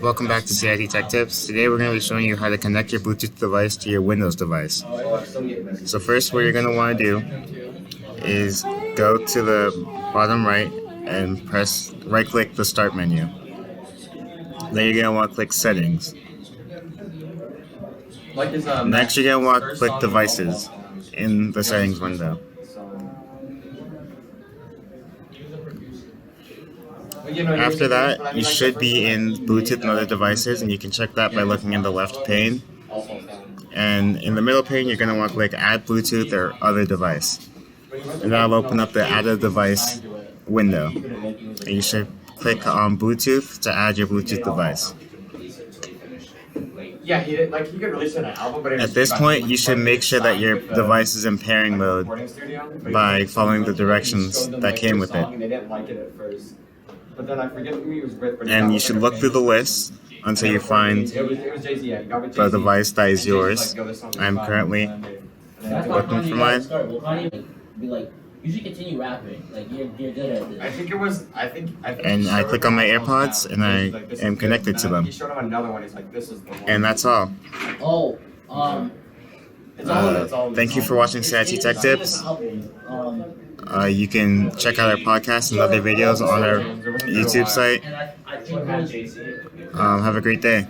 Welcome back to CIT Tech Tips. Today we're going to be showing you how to connect your Bluetooth device to your Windows device. So first, what you're going to want to do is go to the bottom right and right-click the Start menu. Then you're going to want to click Settings. Next, you're going to want to click Devices in the Settings window. After that, you should be in Bluetooth and other devices, and you can check that by looking in the left pane. And in the middle pane, you're going to want to click Add Bluetooth or Other Device. And that'll open up the Add a Device window. And you should click on Bluetooth to add your Bluetooth device. Yeah, he could release an album, but at this point, you should make sure that your device is in pairing mode by following the directions that came with it. They didn't like it at first. But then I forget who he was with. And you should look through the list until you find the device that is yours. I'm currently looking for mine. You should continue rapping. Like you're good at this. I think it was. And I click on my AirPods and I am connected to them. He showed him another one. He's like, "This is the one." And that's all. Oh, thank you for watching CIT Tech Tips. You can check out our podcast and other videos on our YouTube site. Have a great day.